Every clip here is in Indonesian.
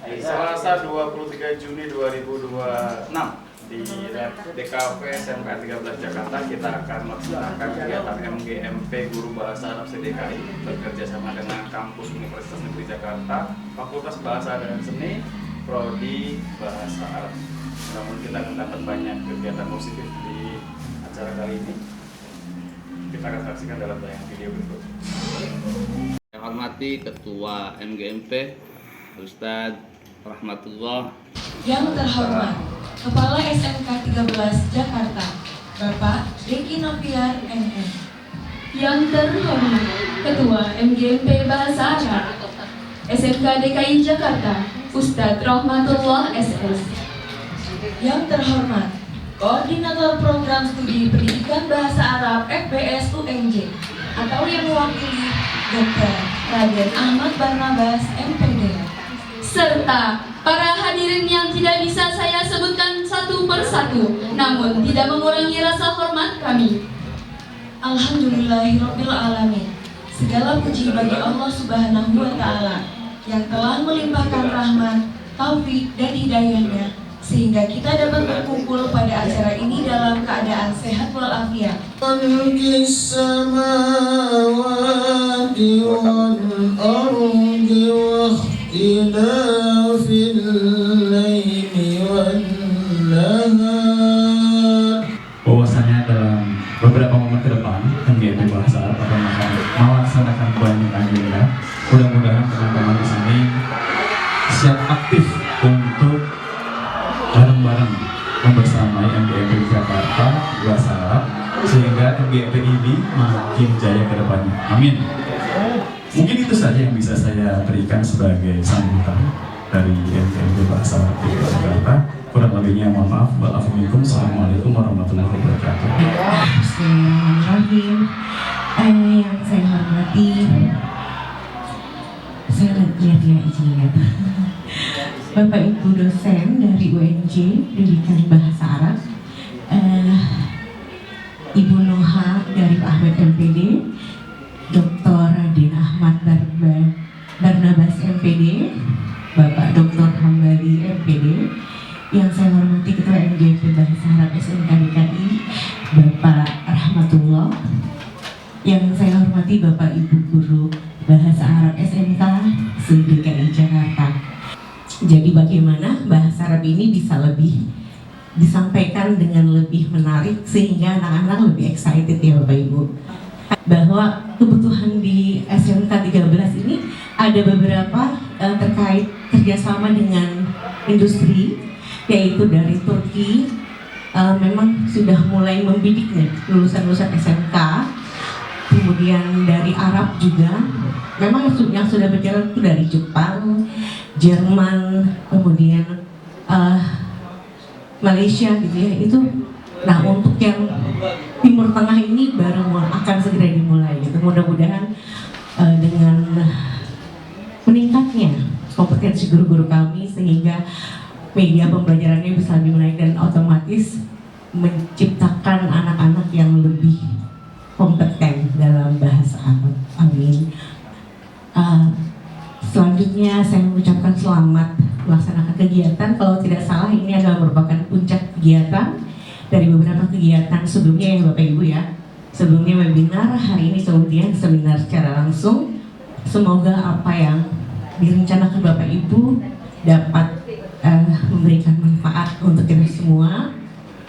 Selasa 23 Juni 2026 di DKV SMK 13 Jakarta kita akan melaksanakan kegiatan MGMP Guru Bahasa Arab CDKI bekerja sama dengan Kampus Universitas Negeri Jakarta, Fakultas Bahasa dan Seni, Prodi Bahasa Arab. Namun kita akan dapat banyak kegiatan positif di acara kali ini. Kita akan saksikan dalam tayangan video berikut. Saya hormati Ketua MGMP Ustadz Rahmatullah. Yang terhormat Kepala SMK 13 Jakarta Bapak Deki Noviar MM. Yang terhormat Ketua MGMP Bahasa Arab SMK DKI Jakarta Ustadz Rahmatullah SS. Yang terhormat Koordinator Program Studi Pendidikan Bahasa Arab FBS UNJ atau yang mewakili Dr. Raden Ahmad Barnabas MPD, Serta para hadirin yang tidak bisa saya sebutkan satu persatu, namun tidak mengurangi rasa hormat kami. Alhamdulillahirabbil alamin. Segala puji bagi Allah Subhanahu wa taala yang telah melimpahkan rahmat, taufik dan hidayahnya sehingga kita dapat berkumpul pada acara ini dalam keadaan sehat walafiat. Bahwasanya dalam beberapa momen ke depan MGMP Bahasa Arab akan melaksanakan banyak agenda. Mudah-mudahan teman-teman di sini siap aktif untuk bareng-bareng membersamai MGMP Jakarta Bahasa Arab sehingga MGMP ini makin jaya ke depannya. Amin. Mungkin itu saja yang bisa saya berikan sebagai sambutan dari MGMP Bahasa Arab Jakarta. Kurang lebihnya mohon maaf. Assalamualaikum warahmatullahi wabarakatuh. Bismillahirrahmanirrahim. Yang saya hormati, saya lihat izin ya. Bapak Ibu dosen dari UNJ Pendidikan Bahasa Arab, Ibu Noha dari Pak Ahmad MPD, Dr. Raden Ahmad Barnabas MPD, Bapak Dr. Hambali MPD, yang saya hormati Ketua MGMP Bahasa Arab SMK DKI, Bapak Rahmatullah, yang saya hormati Bapak Ibu Guru Bahasa Arab SMK DKI Jakarta. Jadi bagaimana bahasa Arab ini bisa lebih disampaikan dengan lebih menarik sehingga anak-anak lebih excited ya Bapak Ibu. Bahwa kebutuhan di SMK 13 ini ada beberapa terkait kerjasama dengan industri, yaitu dari Turki memang sudah mulai membidik nih lulusan-lulusan SMK, kemudian dari Arab juga memang yang sudah berjalan itu dari Jepang, Jerman, kemudian Malaysia gitu ya. Itu nah untuk yang Timur Tengah ini baru akan segera dimulai gitu. Mudah-mudahan dengan meningkatnya kompetensi guru-guru kami sehingga media pembelajarannya bisa lebih menaik dan otomatis menciptakan anak-anak yang lebih kompeten dalam bahasa Arab. Amin. Selanjutnya saya mengucapkan selamat melaksanakan kegiatan. Kalau tidak salah ini adalah merupakan puncak kegiatan dari beberapa kegiatan sebelumnya ya Bapak Ibu ya. Sebelumnya webinar, hari ini kemudian seminar secara langsung. Semoga apa yang direncanakan Bapak Ibu dapat memberikan manfaat untuk kita semua,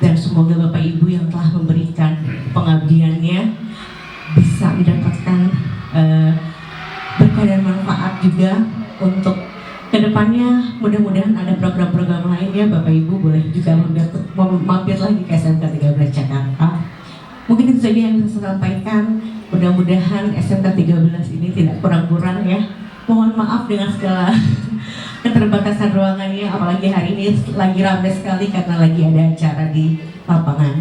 dan semoga Bapak Ibu yang telah memberikan pengabdiannya bisa mendapatkan berkah dan manfaat juga untuk kedepannya. Mudah-mudahan ada program-program lainnya, Bapak Ibu boleh juga mampir lagi ke SMK 13 Jakarta. Mungkin itu saja yang bisa saya sampaikan. Mudah-mudahan SMK 13 ini tidak kurang-kurang ya. Mohon maaf dengan segala keterbatasan ruangannya, apalagi hari ini lagi ramai sekali karena lagi ada acara di lapangan.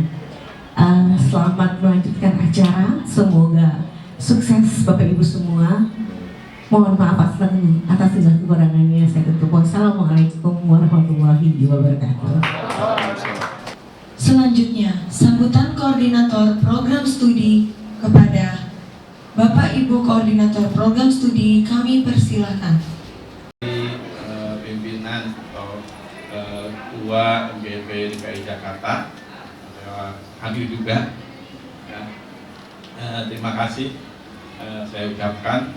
Selamat melanjutkan acara, semoga sukses Bapak Ibu semua. Mohon maaf atas segala kekurangannya. Saya tutup. Wassalamualaikum warahmatullahi wabarakatuh. Selanjutnya, sambutan koordinator program studi kepada Bapak Ibu Koordinator Program Studi, kami persilahkan. Pimpinan Ketua MGMP DKI Jakarta hadir juga. Ya. Terima kasih saya ucapkan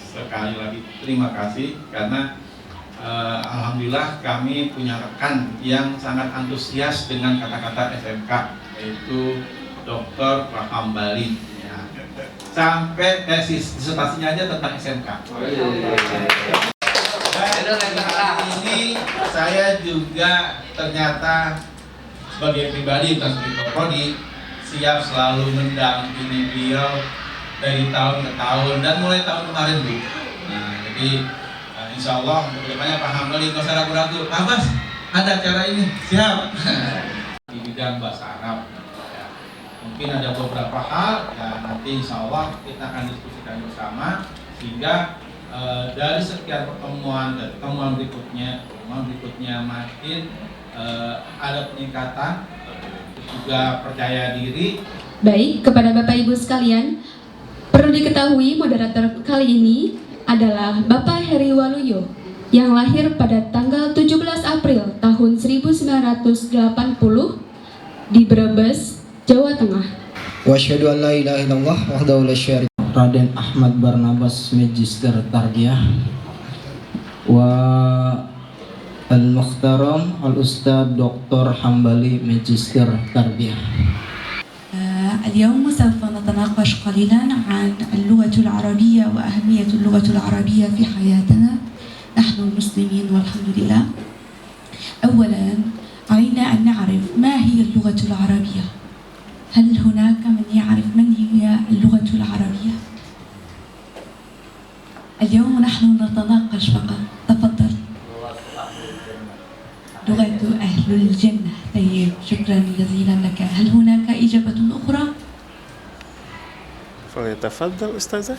sekali lagi, terima kasih karena alhamdulillah kami punya rekan yang sangat antusias dengan kata-kata SMK, yaitu Dr. Hambali. Ya. Sampai tesis disertasinya aja tentang SMK. Dan ini saya juga ternyata sebagai pribadi dan sebagai prodi siap selalu mendampingi beliau dari tahun ke tahun dan mulai tahun kemarin Bu. Nah, jadi insya Allah untuk kedepannya Pak Hambali nggak usah ragu-ragu. Pak Mas, ada acara ini, siap. Di bidang bahasa Arab. Ya. Mungkin ada beberapa hal, ya nanti insya Allah kita akan diskusikan bersama sehingga dari sekian pertemuan dan pertemuan berikutnya makin ada peningkatan, juga percaya diri. Baik, kepada Bapak Ibu sekalian, perlu diketahui moderator kali ini adalah Bapak Heri Waluyo yang lahir pada tanggal 17 April tahun 1980 di Brebes, Jawa Tengah. Wa asyhadu an la ilaha illallah wahdahu la syarika lahu. Raden Ahmad Barnabas, Magister Tarbiyah. Wa Al-Mukhtaram Al-Ustadz Dr. Hambali, Magister Tarbiyah. اليوم سوف نتناقش قليلا عن اللغة العربية وأهمية اللغة العربية في حياتنا نحن المسلمين والحمد لله. أولا علينا أن نعرف ما هي اللغة العربية. هل هناك من يعرف من هي اللغة العربية؟ اليوم نحن نتناقش فقط. تفضل. لغة أهل الجنة. طيب، شكرا جزيلا لك. هل هناك إجابة أخرى؟ فليتفضل أستاذة.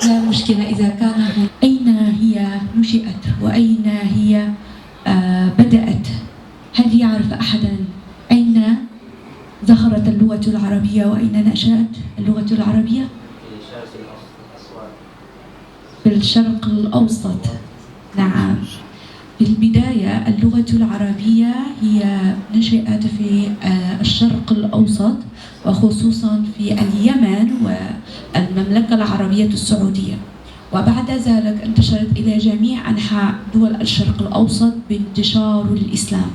لا مشكلة إذا كان. أين هي نشأت وأين هي بدأت؟ هل يعرف أحدا أين ظهرت اللغة العربية وأين نشأت اللغة العربية؟ في الشرق الأوسط. نعم. في البداية اللغة العربية هي نشأت في الشرق الأوسط وخصوصا في اليمن والمملكة العربية السعودية، وبعد ذلك انتشرت إلى جميع أنحاء دول الشرق الأوسط بانتشار الإسلام.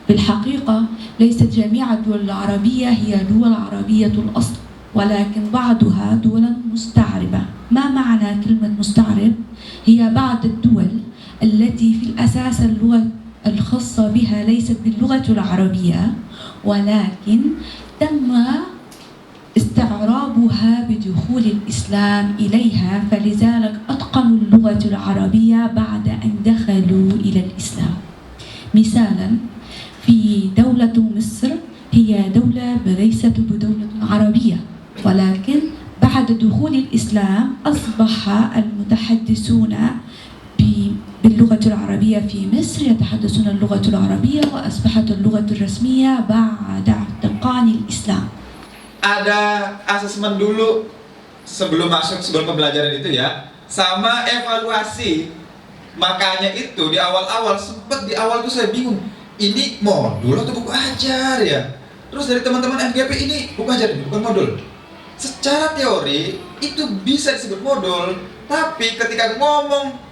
في الحقيقة ليست جميع الدول العربية هي دول عربية الأصل، ولكن بعضها دول مستعربة. ما معنى كلمة مستعرب؟ هي بعض الدول التي في الأساس اللغة الخاصة بها ليست باللغة العربية، ولكن تم استعرابها بدخول الإسلام إليها، فلذلك أتقنوا اللغة العربية بعد أن دخلوا إلى الإسلام. مثالا في دولة مصر هي دولة ليست بدولة عربية، ولكن بعد دخول الإسلام أصبح المتحدثون باللغة العربية في مصر يتحدثون اللغة العربية، وأصبحت اللغة الرسمية بعد اعتقان الإسلام. Ada asesmen dulu sebelum pembelajaran itu ya, sama evaluasi. Makanya itu di awal-awal sempat di awal tuh saya bingung, ini modul atau buku ajar ya? Terus dari teman-teman MGP ini buku ajar, ini bukan modul. Secara teori itu bisa disebut modul, tapi ketika ngomong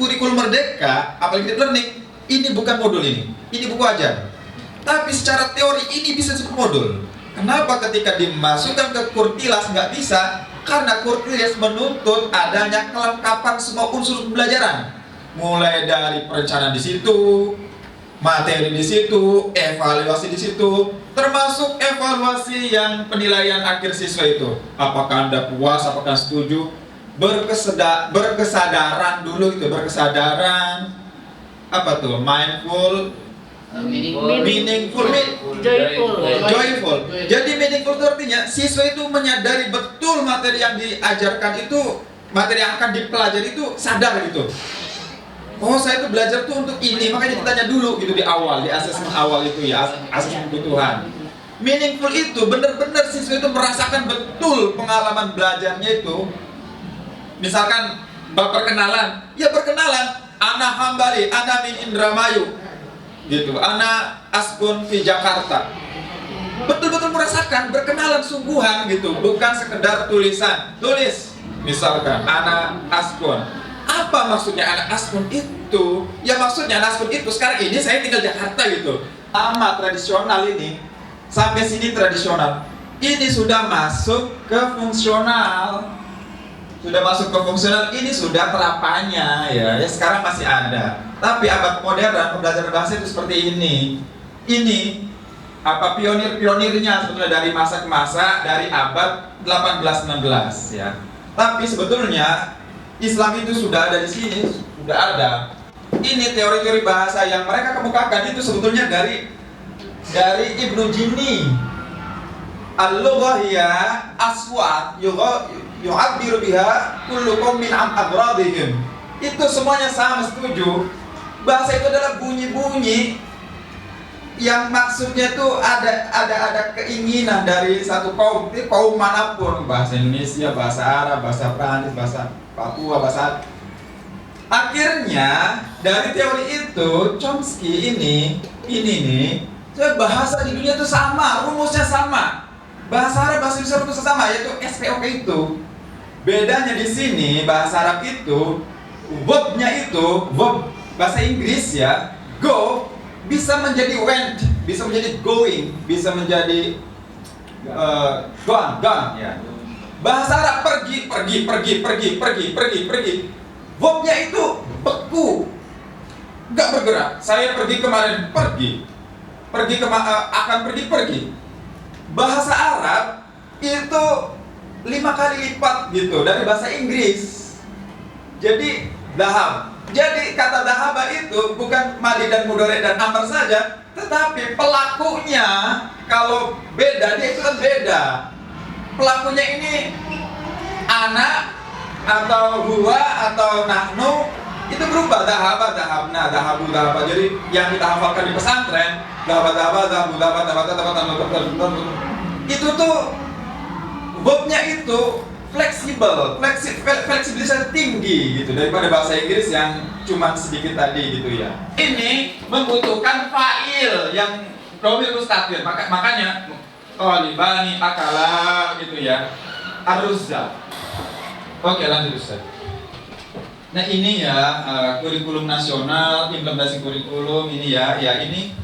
kurikulum merdeka, apalagi deep learning, ini bukan modul ini buku ajar. Tapi secara teori ini bisa disebut modul. Kenapa ketika dimasukkan ke Kurtilas nggak bisa? Karena Kurtilas menuntut adanya kelengkapan semua unsur pembelajaran, mulai dari perencanaan di situ, materi di situ, evaluasi di situ, termasuk evaluasi yang penilaian akhir siswa itu. Apakah Anda puas, apakah setuju? Berkesadaran dulu itu, berkesadaran apa tuh? Mindful, joyful. Jadi meaningful itu artinya siswa itu menyadari betul materi yang diajarkan itu, materi yang akan dipelajari itu sadar gitu. Oh, saya itu belajar tuh untuk ini, makanya ditanya dulu gitu di awal, di asesmen awal itu ya, asesmen kebutuhan. Meaningful itu benar-benar siswa itu merasakan betul pengalaman belajarnya itu. Misalkan perkenalan, ya perkenalan. Ana Hambali, ana min Indramayu, gitu. Ana askun di Jakarta. Betul-betul merasakan berkenalan sungguhan gitu, bukan sekedar tulisan. Tulis, misalkan ana askun. Apa maksudnya anak askun itu? Ya maksudnya anak askun itu sekarang ini saya tinggal Jakarta gitu. Lama tradisional ini, sampai sini tradisional. Ini sudah masuk ke fungsional. Sudah masuk ke fungsional, ini sudah terapannya ya. Ya sekarang masih ada. Tapi abad modern pembelajaran bahasa itu seperti ini. Ini apa pionir-pionirnya sebetulnya dari masa ke masa, dari abad 18-19 ya. Tapi sebetulnya Islam itu sudah ada di sini, sudah ada. Ini teori-teori bahasa yang mereka kemukakan itu sebetulnya dari Ibnu Jinni. Al-lughah hiya aswat yu'abbiru biha kullu qaumin an agradihim. Itu semuanya sama, setuju. Bahasa itu adalah bunyi-bunyi yang maksudnya tuh ada keinginan dari satu kaum, kaum manapun, bahasa Indonesia, bahasa Arab, bahasa Prancis, bahasa Papua, bahasa. Akhirnya dari teori itu Chomsky ini nih, bahasa di dunia itu sama, rumusnya sama. Bahasa Arab, bahasa Indonesia rumusnya sama, yaitu SPOK itu. Bedanya di sini bahasa Arab itu verb-nya itu verb bahasa Inggris ya, go bisa menjadi went, bisa menjadi going, bisa menjadi gone ya. Bahasa Arab pergi. Verbnya itu beku, nggak bergerak. Saya pergi kemarin, pergi akan pergi. Bahasa Arab itu 5 kali lipat gitu dari bahasa Inggris. Jadi dahab. Jadi kata dahaba itu bukan madi dan mudhari dan amr saja, tetapi pelakunya kalau beda, dia itu kan beda. Pelakunya ini anak atau huwa atau nahnu itu berubah, dahaba, dahabna, dahabu, dahaba. Jadi yang kita hafalkan di pesantren, itu tuh verbnya itu fleksibilitas tinggi gitu daripada bahasa Inggris yang cuma sedikit tadi gitu ya. Ini membutuhkan fa'il yang dhamir mustatir, makanya talibani akala gitu ya, aruzza. Oke, lanjut Ustaz. Nah ini ya kurikulum nasional, implementasi kurikulum ini ya ini